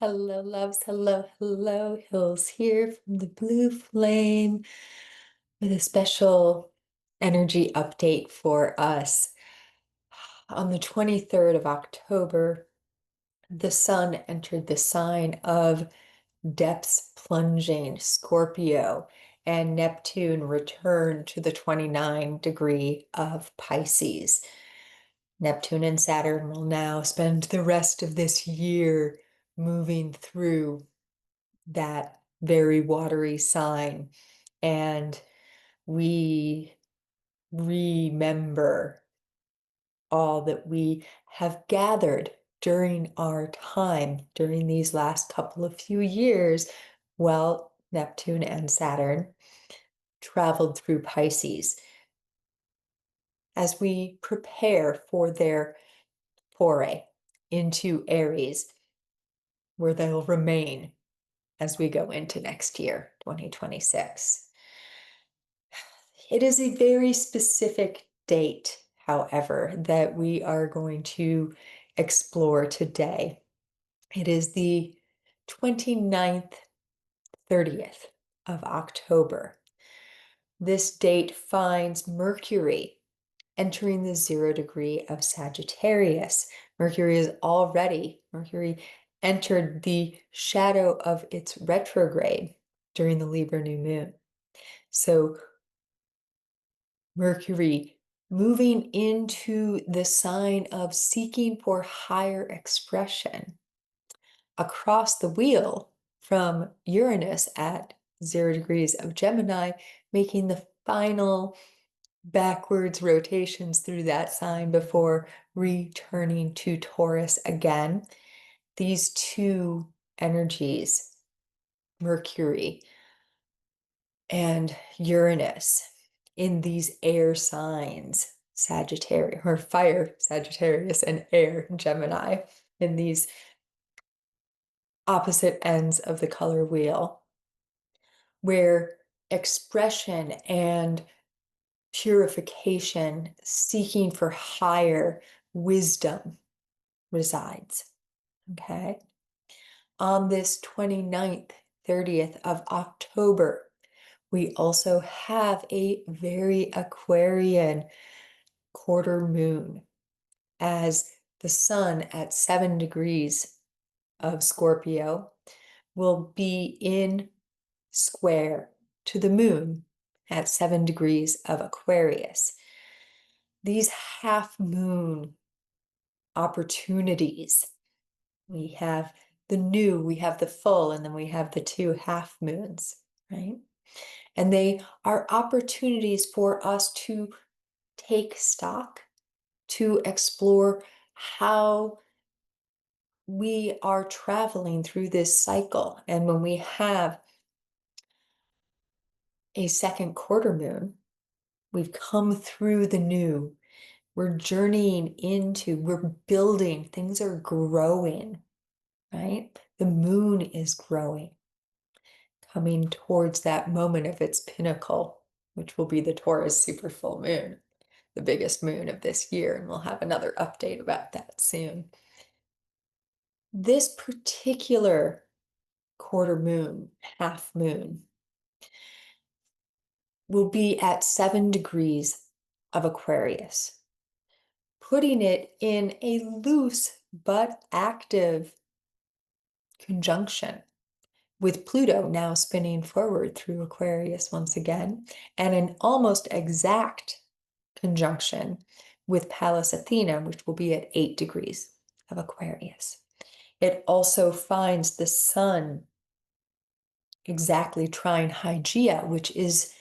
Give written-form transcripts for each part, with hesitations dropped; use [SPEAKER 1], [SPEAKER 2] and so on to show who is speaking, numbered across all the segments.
[SPEAKER 1] Hello, loves. Hello, hello. Hills here from the Blue Flame with a special energy update for us. On the 23rd of October, the sun entered the sign of depths plunging Scorpio, and Neptune returned to the 29 degree of Pisces. Neptune and Saturn will now spend the rest of this year moving through that very watery sign, and we remember all that we have gathered during our time during these last couple of few years. Well, Neptune and Saturn traveled through Pisces as we prepare for their foray into Aries, where they'll remain as we go into next year, 2026. It is a very specific date, however, that we are going to explore today. It is the 29th, 30th of October. This date finds Mercury entering the 0 degree of Sagittarius. Mercury entered the shadow of its retrograde during the Libra new moon. So Mercury moving into the sign of seeking for higher expression across the wheel from Uranus at 0 degrees of Gemini, making the final backwards rotations through that sign before returning to Taurus again. These two energies, Mercury and Uranus, in these air signs, Sagittarius or fire Sagittarius and air Gemini, in these opposite ends of the color wheel, where expression and purification, seeking for higher wisdom resides. Okay. On this 29th, 30th of October, we also have a very Aquarian quarter moon, as the sun at 7 degrees of Scorpio will be in square to the moon at 7 degrees of Aquarius. These half moon opportunities, we have the new, we have the full, and then we have the two half moons, right? And they are opportunities for us to take stock, to explore how we are traveling through this cycle. And when we have a second quarter moon, we've come through the new, we're journeying into, we're building, things are growing, right? The moon is growing, coming towards that moment of its pinnacle, which will be the Taurus super full moon, the biggest moon of this year. And we'll have another update about that soon. This particular quarter moon, half moon, will be at 7 degrees of Aquarius, putting it in a loose but active conjunction with Pluto now spinning forward through Aquarius once again, and an almost exact conjunction with Pallas Athena, which will be at 8 degrees of Aquarius. It also finds the sun exactly trine Hygeia, which is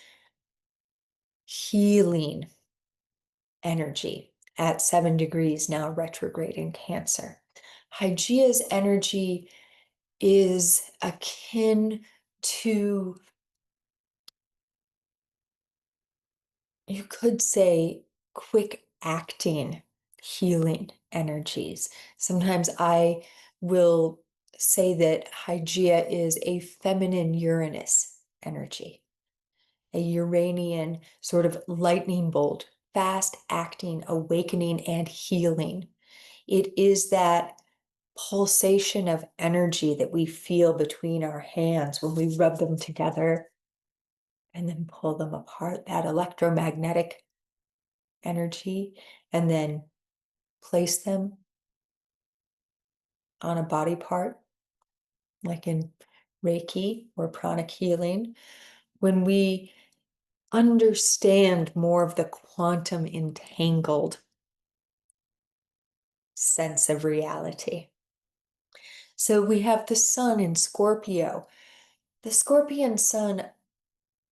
[SPEAKER 1] healing energy, at 7 degrees now retrograde in Cancer. Hygeia's energy is akin to, you could say, quick acting healing energies. Sometimes I will say that Hygeia is a feminine Uranus energy, a Uranian sort of lightning bolt, fast acting, awakening, and healing. It is that pulsation of energy that we feel between our hands when we rub them together and then pull them apart, that electromagnetic energy, and then place them on a body part, like in Reiki or pranic healing. When we understand more of the quantum entangled sense of reality. So we have the sun in Scorpio. The Scorpion sun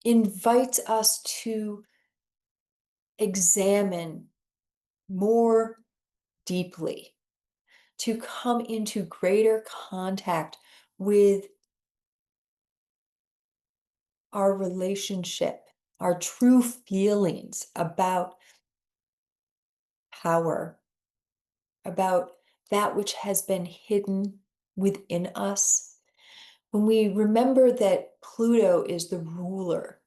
[SPEAKER 1] invites us to examine more deeply, to come into greater contact with our relationship, our true feelings about power, about that which has been hidden within us. When we remember that Pluto is the ruler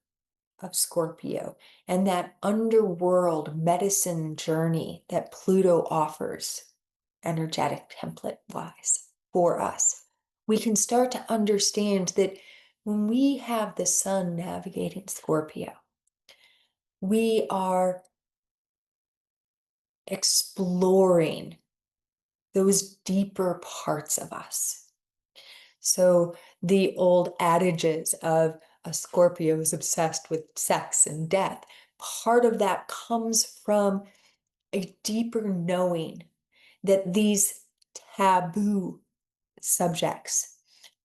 [SPEAKER 1] of Scorpio and that underworld medicine journey that Pluto offers, energetic template wise, for us, we can start to understand that when we have the sun navigating Scorpio, we are exploring those deeper parts of us. So the old adages of a Scorpio is obsessed with sex and death, part of that comes from a deeper knowing that these taboo subjects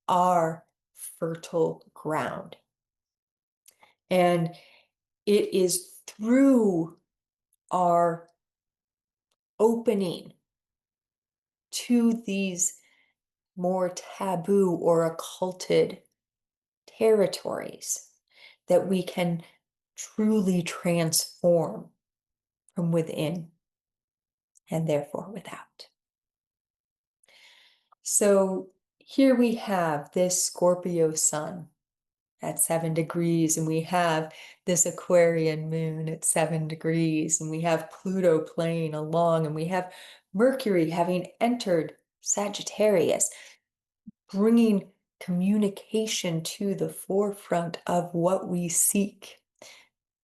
[SPEAKER 1] are fertile ground. And it is through our opening to these more taboo or occulted territories that we can truly transform from within and therefore without. So here we have this Scorpio sun at 7 degrees, and we have this Aquarian moon at 7 degrees, and we have Pluto playing along, and we have Mercury having entered Sagittarius, bringing communication to the forefront of what we seek,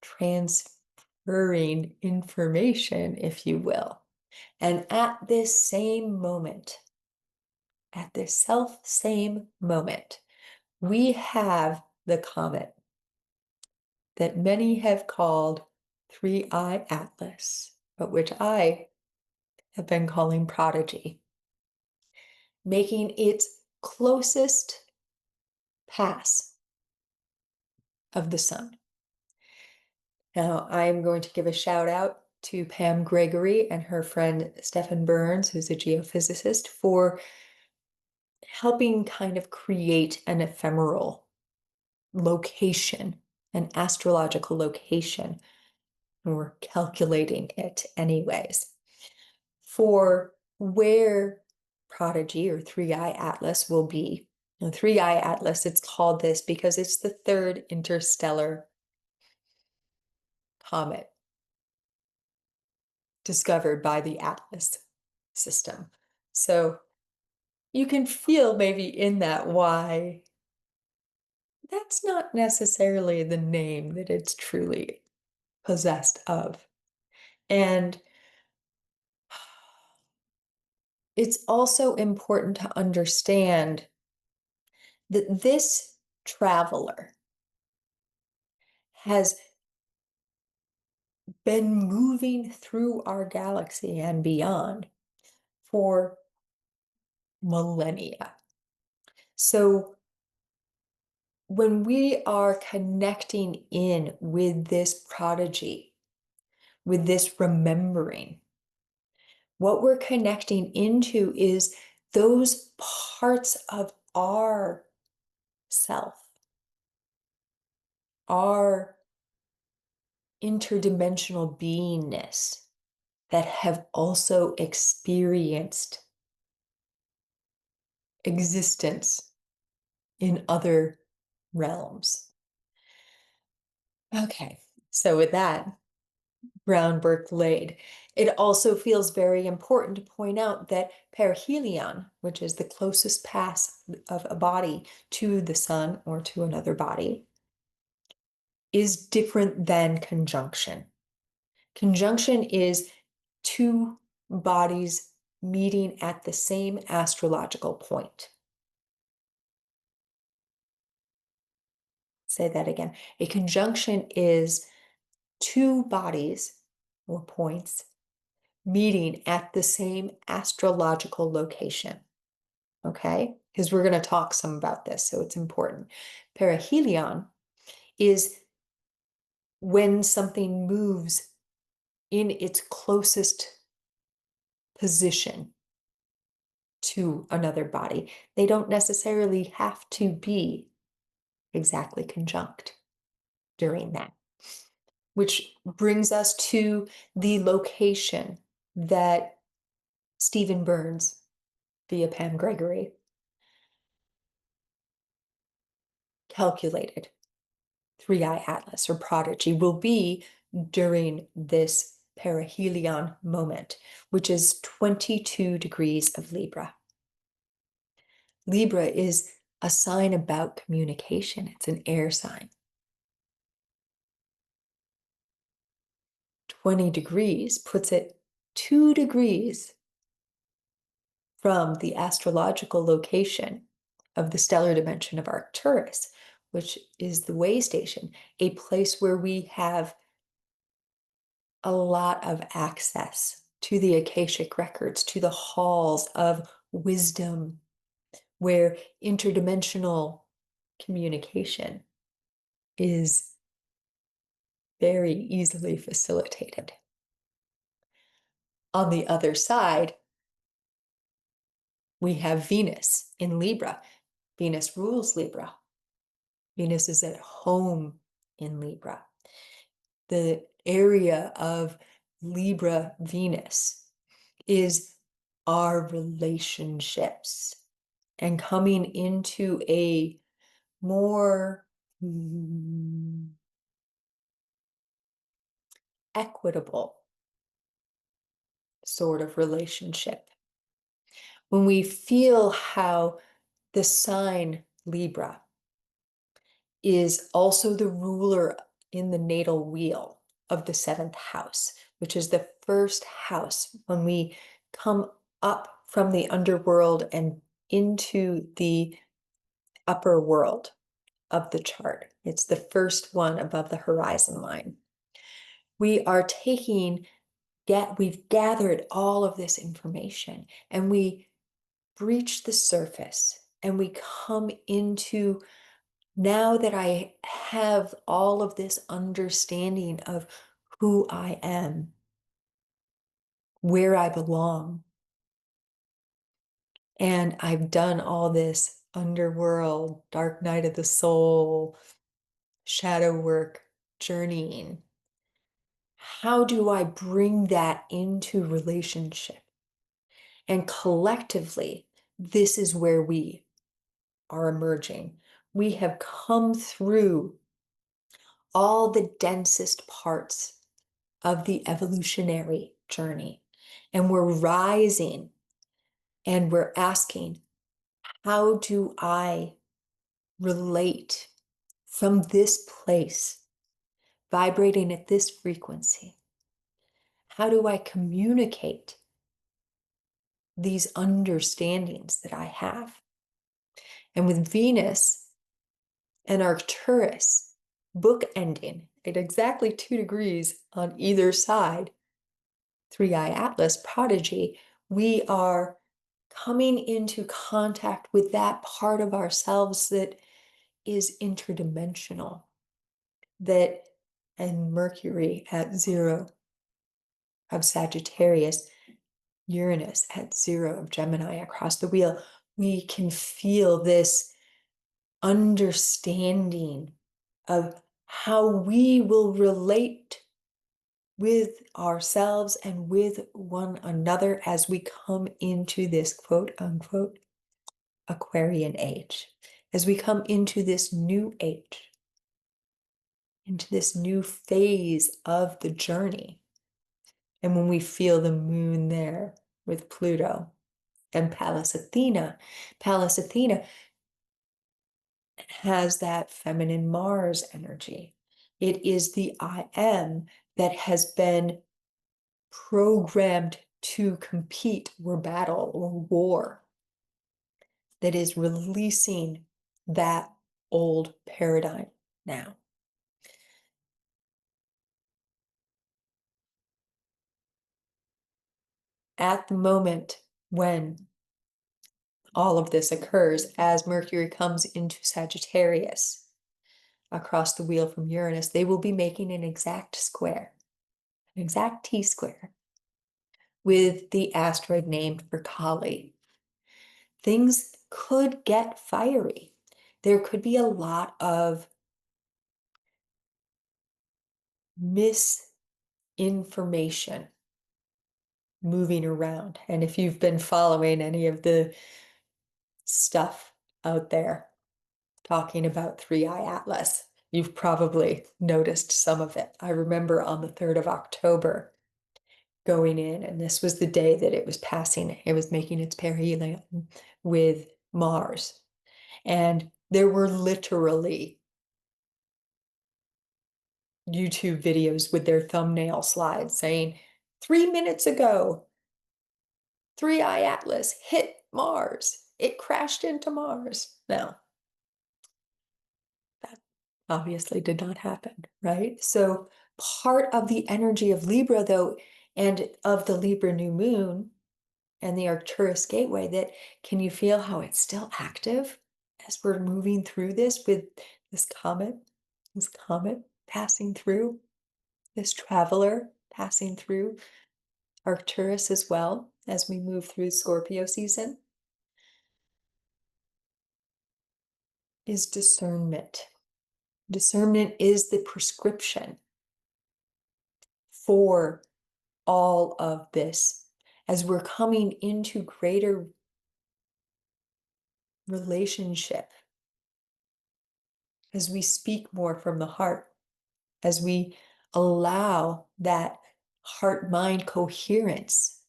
[SPEAKER 1] transferring information, if you will. And at this same moment, at this same moment, we have the comet that many have called Three-Eye Atlas, but which I have been calling Prodigy, making its closest pass of the sun. Now, I'm going to give a shout out to Pam Gregory and her friend Stephen Burns, who's a geophysicist, for helping kind of create an ephemeral location, an astrological location. We're calculating it anyways, for where Prodigy or Three-Eye Atlas will be. Now, Three-Eye Atlas, it's called this because it's the third interstellar comet discovered by the Atlas system. So you can feel maybe in that why that's not necessarily the name that it's truly possessed of. And it's also important to understand that this traveler has been moving through our galaxy and beyond for millennia. So when we are connecting in with this prodigy, with this remembering, what we're connecting into is those parts of our self, our interdimensional beingness that have also experienced existence in other realms. Okay, so with that, groundwork laid. It also feels very important to point out that perihelion, which is the closest pass of a body to the sun or to another body, is different than conjunction. Conjunction is two bodies meeting at the same astrological point. Say that again. A conjunction is two bodies or points meeting at the same astrological location. Okay? Because we're going to talk some about this, so it's important. Perihelion is when something moves in its closest position to another body. They don't necessarily have to be exactly conjunct during that, which brings us to the location that Stephen Burns, via Pam Gregory, calculated 3-eye atlas or prodigy will be during this perihelion moment, which is 22 degrees of Libra. Libra is a sign about communication. It's an air sign. 20 degrees puts it 2 degrees from the astrological location of the stellar dimension of Arcturus, which is the way station, a place where we have a lot of access to the Akashic records, to the halls of wisdom, where interdimensional communication is very easily facilitated. On the other side, we have Venus in Libra. Venus rules Libra. Venus is at home in Libra. The area of Libra Venus is our relationships and coming into a more equitable sort of relationship. When we feel how the sign Libra is also the ruler in the natal wheel of the seventh house, which is the first house when we come up from the underworld and into the upper world of the chart. It's the first one above the horizon line. We are we've gathered all of this information and we breach the surface and we come into, now that I have all of this understanding of who I am, where I belong, and I've done all this underworld, dark night of the soul, shadow work, journeying. How do I bring that into relationship? And collectively, this is where we are emerging. We have come through all the densest parts of the evolutionary journey, and we're rising and we're asking, how do I relate from this place, vibrating at this frequency? How do I communicate these understandings that I have? And with Venus and Arcturus bookending at exactly 2 degrees on either side, 3-eye atlas prodigy, we are coming into contact with that part of ourselves that is interdimensional, that, and Mercury at 0 of Sagittarius, Uranus at 0 of Gemini across the wheel, we can feel this understanding of how we will relate with ourselves and with one another as we come into this quote unquote Aquarian age, as we come into this new age. into this new phase of the journey. And when we feel the moon there with Pluto and Pallas Athena has that feminine Mars energy. It is the I am that has been programmed to compete or battle or war, that is releasing that old paradigm now. At the moment when all of this occurs, as Mercury comes into Sagittarius across the wheel from Uranus, they will be making an exact square, an exact T-square, with the asteroid named for Kali. Things could get fiery. There could be a lot of misinformation moving around. And if you've been following any of the stuff out there talking about Three Eye Atlas, you've probably noticed some of it. I remember on the 3rd of October going in, and this was the day that it was passing, it was making its perihelion with Mars. And there were literally YouTube videos with their thumbnail slides saying, 3 minutes ago, Three Eye Atlas hit Mars. It crashed into Mars. Now, that obviously did not happen, right? So part of the energy of Libra, though, and of the Libra new moon and the Arcturus gateway, that can you feel how it's still active as we're moving through this with this comet passing through, this traveler passing through Arcturus as well as we move through Scorpio season, is discernment. Discernment is the prescription for all of this as we're coming into greater relationship, as we speak more from the heart, as we allow that heart-mind coherence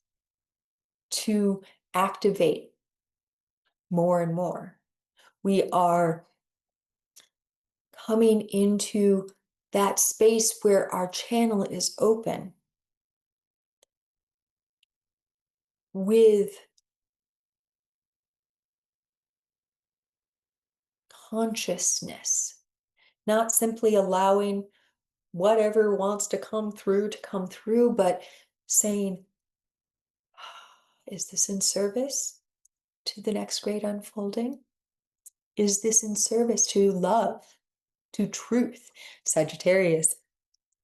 [SPEAKER 1] to activate more and more. We are coming into that space where our channel is open with consciousness, not simply allowing whatever wants to come through, but saying, is this in service to the next great unfolding? Is this in service to love, to truth? Sagittarius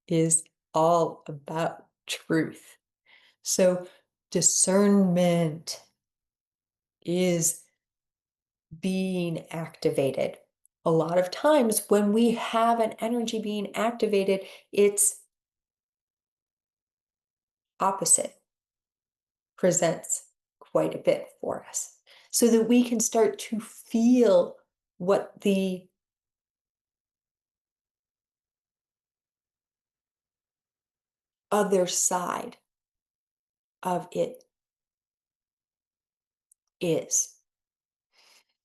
[SPEAKER 1] is all about truth. So discernment is being activated. A lot of times when we have an energy being activated, it's opposite presents quite a bit for us, so that we can start to feel what the other side of it is.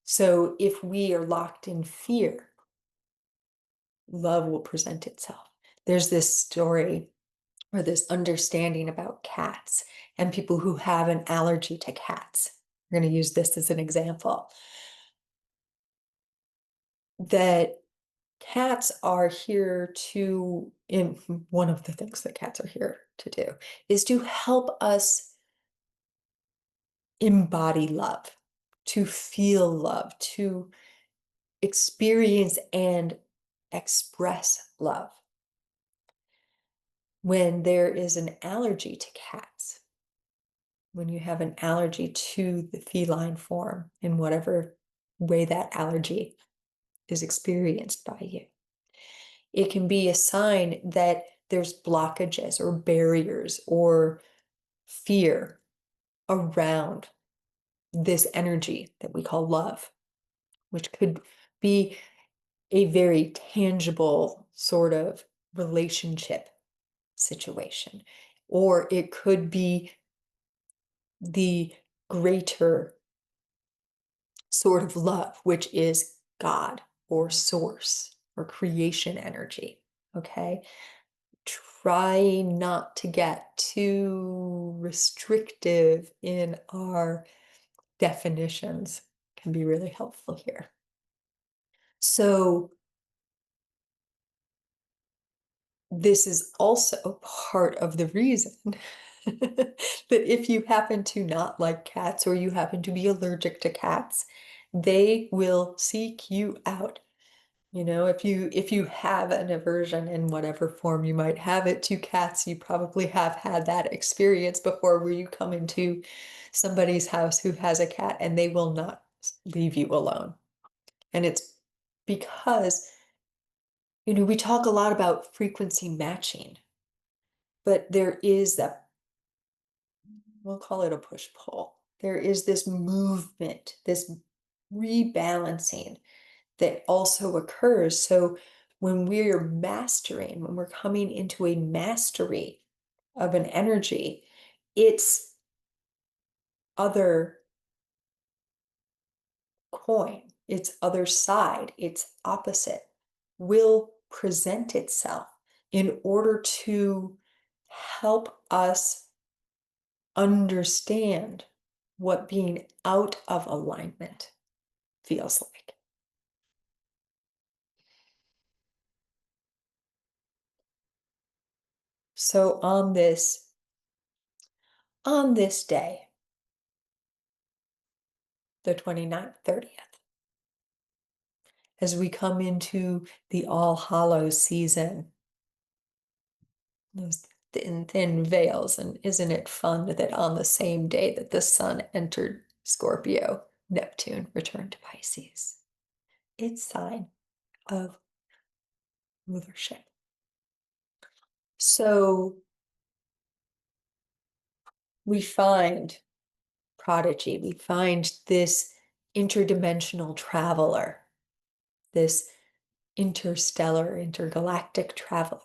[SPEAKER 1] So if we are locked in fear, love will present itself. There's this story or this understanding about cats and people who have an allergy to cats. We're going to use this as an example. That cats are here to, in one of the things that cats are here to do is to help us embody love, to feel love, to experience and express love. When there is an allergy to cats, when you have an allergy to the feline form in whatever way that allergy is experienced by you, it can be a sign that there's blockages or barriers or fear around this energy that we call love, which could be a very tangible sort of relationship situation, or it could be the greater sort of love, which is God or source or creation energy. Okay. Try not to get too restrictive in our definitions, can be really helpful here. So, this is also part of the reason that if you happen to not like cats or you happen to be allergic to cats, they will seek you out. You know, if you have an aversion in whatever form you might have it to cats, you probably have had that experience before where you come into somebody's house who has a cat and they will not leave you alone. And it's because, we talk a lot about frequency matching, but there is that, we'll call it a push-pull. There is this movement, this rebalancing that also occurs. So when we're mastering, when we're coming into a mastery of an energy, its other coin, its other side, its opposite will present itself in order to help us understand what being out of alignment feels like. So on this day, the 29th, 30th, as we come into the All Hallows season, those thin veils, and isn't it fun that on the same day that the sun entered Scorpio, Neptune returned to Pisces? It's sign of rulership. So we find prodigy, we find this interdimensional traveler, this interstellar, intergalactic traveler,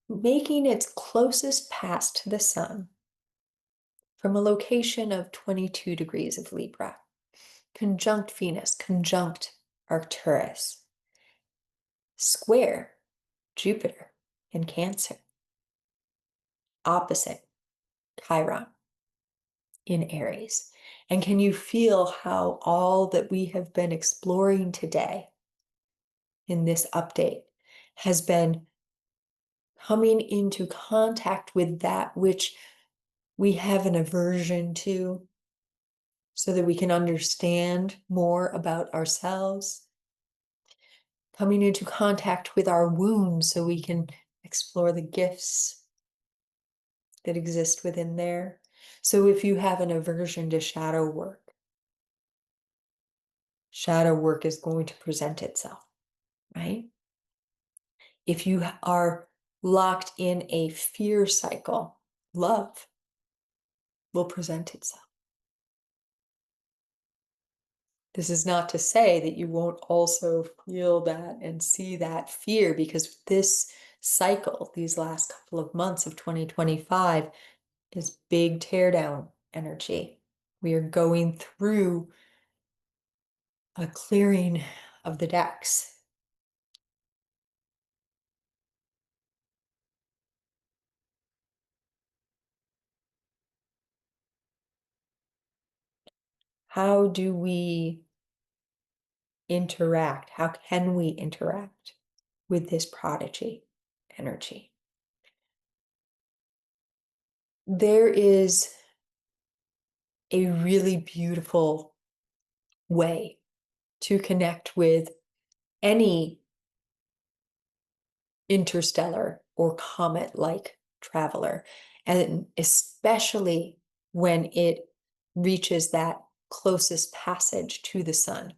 [SPEAKER 1] making its closest pass to the sun from a location of 22 degrees of Libra, conjunct Venus, conjunct Arcturus, square Jupiter in Cancer, opposite Chiron in Aries. And can you feel how all that we have been exploring today in this update has been coming into contact with that which we have an aversion to, so that we can understand more about ourselves, coming into contact with our wounds so we can explore the gifts that exist within there. So if you have an aversion to shadow work is going to present itself, right? If you are locked in a fear cycle, love will present itself. This is not to say that you won't also feel that and see that fear, because this cycle, these last couple of months of 2025, is big teardown energy. We are going through a clearing of the decks. How do we interact? How can we interact with this prodigy energy? There is a really beautiful way to connect with any interstellar or comet-like traveler, and especially when it reaches that closest passage to the sun,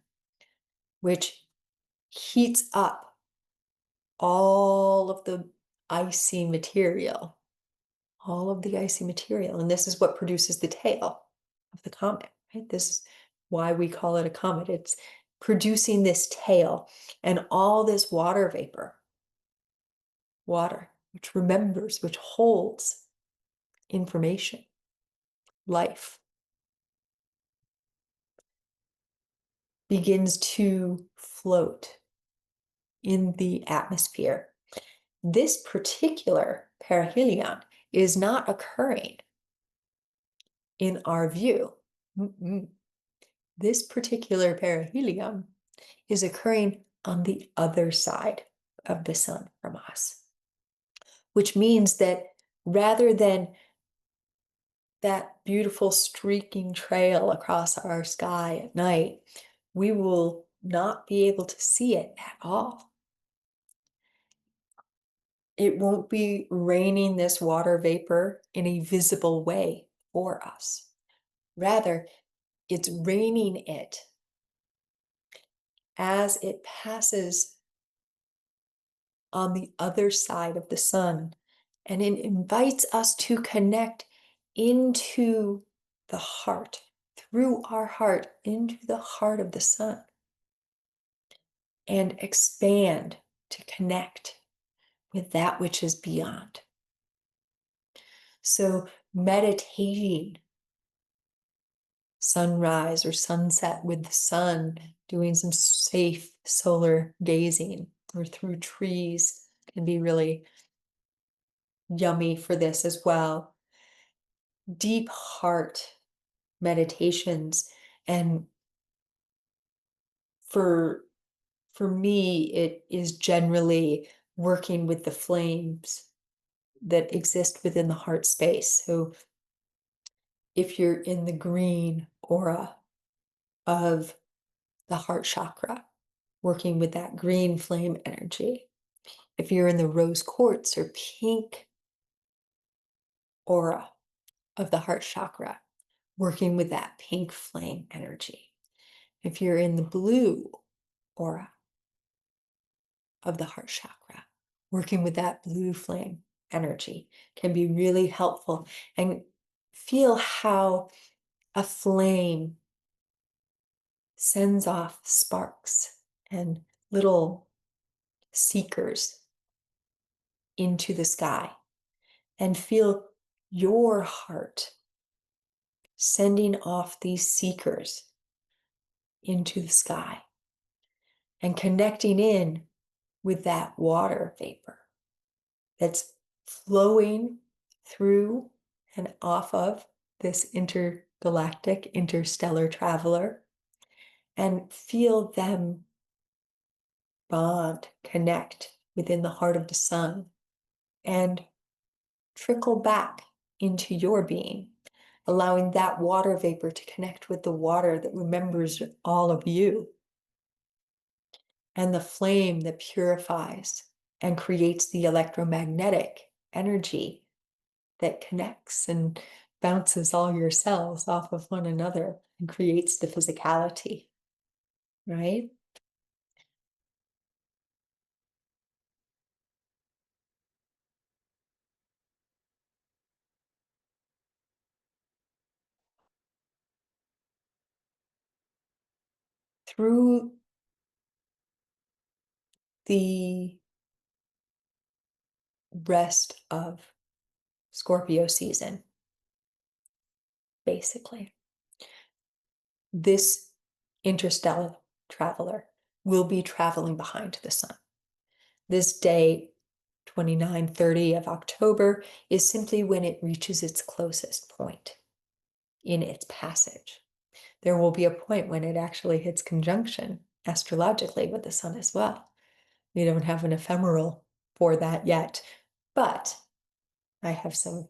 [SPEAKER 1] which heats up all of the icy material, all of the icy material. And this is what produces the tail of the comet, right? This is why we call it a comet. It's producing this tail and all this water vapor water, which remembers, which holds information, life, begins to float in the atmosphere. This particular perihelion is not occurring in our view. This particular perihelion is occurring on the other side of the sun from us, which means that rather than that beautiful streaking trail across our sky at night, we will not be able to see it at all. It won't be raining this water vapor in a visible way for us. Rather, it's raining it as it passes on the other side of the sun, and it invites us to connect into the heart, through our heart, into the heart of the sun, and expand to connect with that which is beyond. So meditating sunrise or sunset with the sun, doing some safe solar gazing or through trees can be really yummy for this as well. Deep heart meditations, and for me, it is generally working with the flames that exist within the heart space. So if you're in the green aura of the heart chakra, working with that green flame energy. If you're in the rose quartz or pink aura of the heart chakra, working with that pink flame energy. If you're in the blue aura of the heart chakra, working with that blue flame energy can be really helpful. And feel how a flame sends off sparks and little seekers into the sky, and feel your heart sending off these seekers into the sky and connecting in with that water vapor that's flowing through and off of this intergalactic, interstellar traveler, and feel them bond, connect within the heart of the sun, and trickle back into your being, allowing that water vapor to connect with the water that remembers all of you, and the flame that purifies and creates the electromagnetic energy that connects and bounces all your cells off of one another and creates the physicality, right? Through the rest of Scorpio season, basically, this interstellar traveler will be traveling behind the sun. This day, 29-30 of October, is simply when it reaches its closest point in its passage. There will be a point when it actually hits conjunction astrologically with the sun as well. We don't have an ephemeral for that yet, but I have some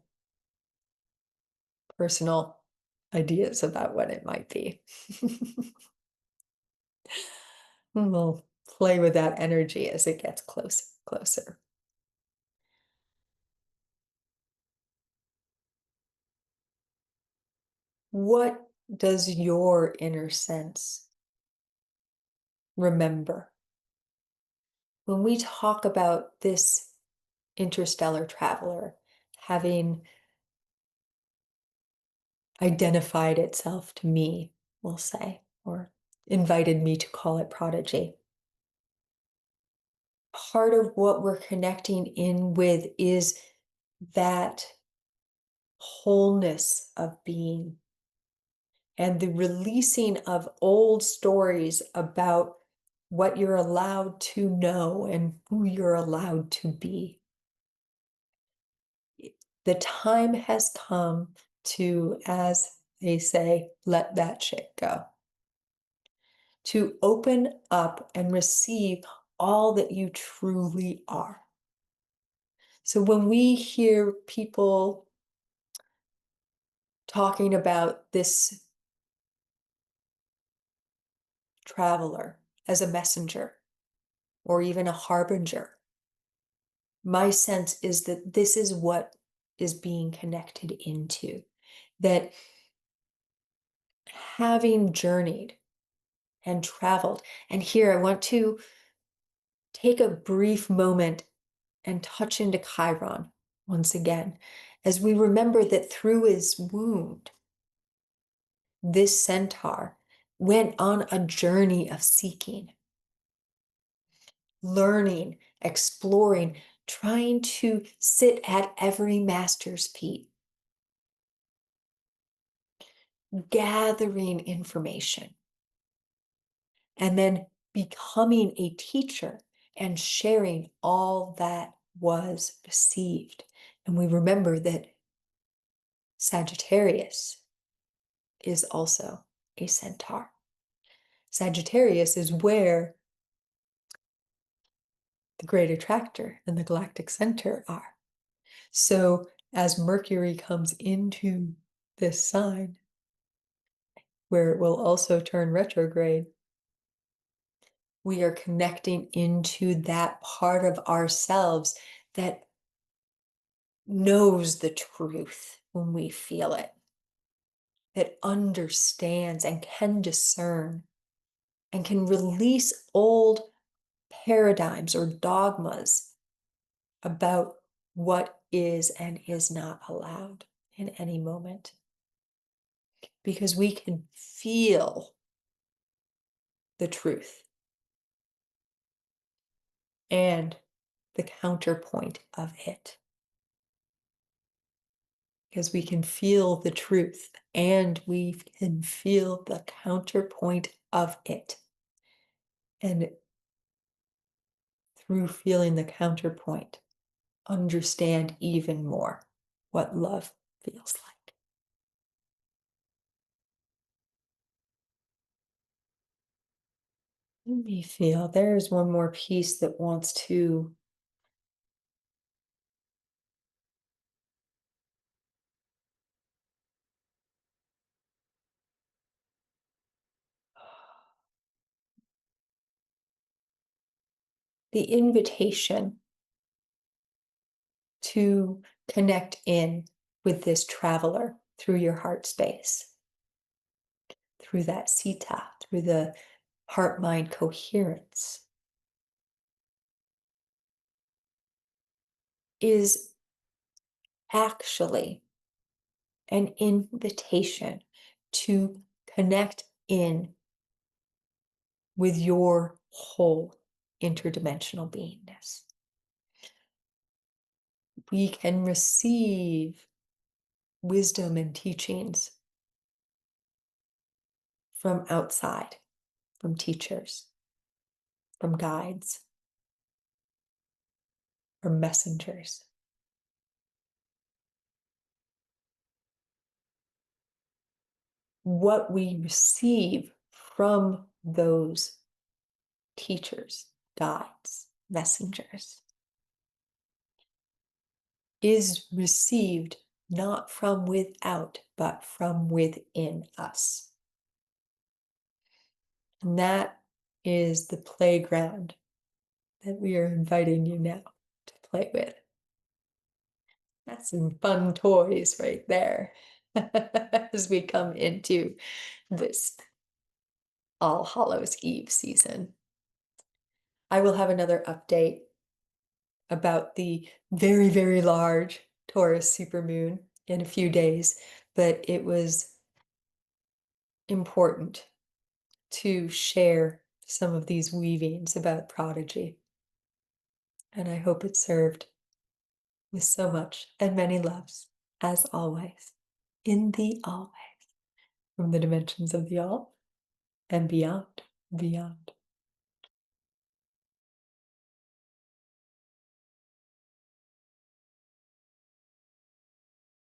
[SPEAKER 1] personal ideas about what it might be. We'll play with that energy as it gets closer. What does your inner sense remember? When we talk about this interstellar traveler having identified itself to me, we'll say, or invited me to call it prodigy, part of what we're connecting in with is that wholeness of being and the releasing of old stories about what you're allowed to know and who you're allowed to be. The time has come to, as they say, let that shit go. To open up and receive all that you truly are. So when we hear people talking about this traveler as a messenger or even a harbinger, my sense is that this is what is being connected into. That having journeyed and traveled, and here I want to take a brief moment and touch into Chiron once again, as we remember that through his wound, this centaur went on a journey of seeking, learning, exploring, trying to sit at every master's feet, gathering information, and then becoming a teacher and sharing all that was received. And we remember that Sagittarius is also a centaur. Sagittarius is where the great attractor and the galactic center are. So as Mercury comes into this sign, where it will also turn retrograde, we are connecting into that part of ourselves that knows the truth when we feel it, that understands and can discern and can release old paradigms or dogmas about what is and is not allowed in any moment. Because we can feel the truth and the counterpoint of it. Because we can feel the truth and we can feel the counterpoint of it. And through feeling the counterpoint, understand even more what love feels like. Let me feel there's one more piece that wants to the invitation to connect in with this traveler through your heart space, through that sita, through the heart-mind coherence, is actually an invitation to connect in with your whole interdimensional beingness. We can receive wisdom and teachings from outside, from teachers, from guides, from messengers. What we receive from those teachers, guides, messengers is received not from without, but from within us. And that is the playground that we are inviting you now to play with. That's some fun toys right there as we come into this All Hallows Eve season. I will have another update about the very, very large Taurus supermoon in a few days, but it was important to share some of these weavings about prodigy. And I hope it served with so much and many loves, as always, in the always, from the dimensions of the all and beyond, beyond.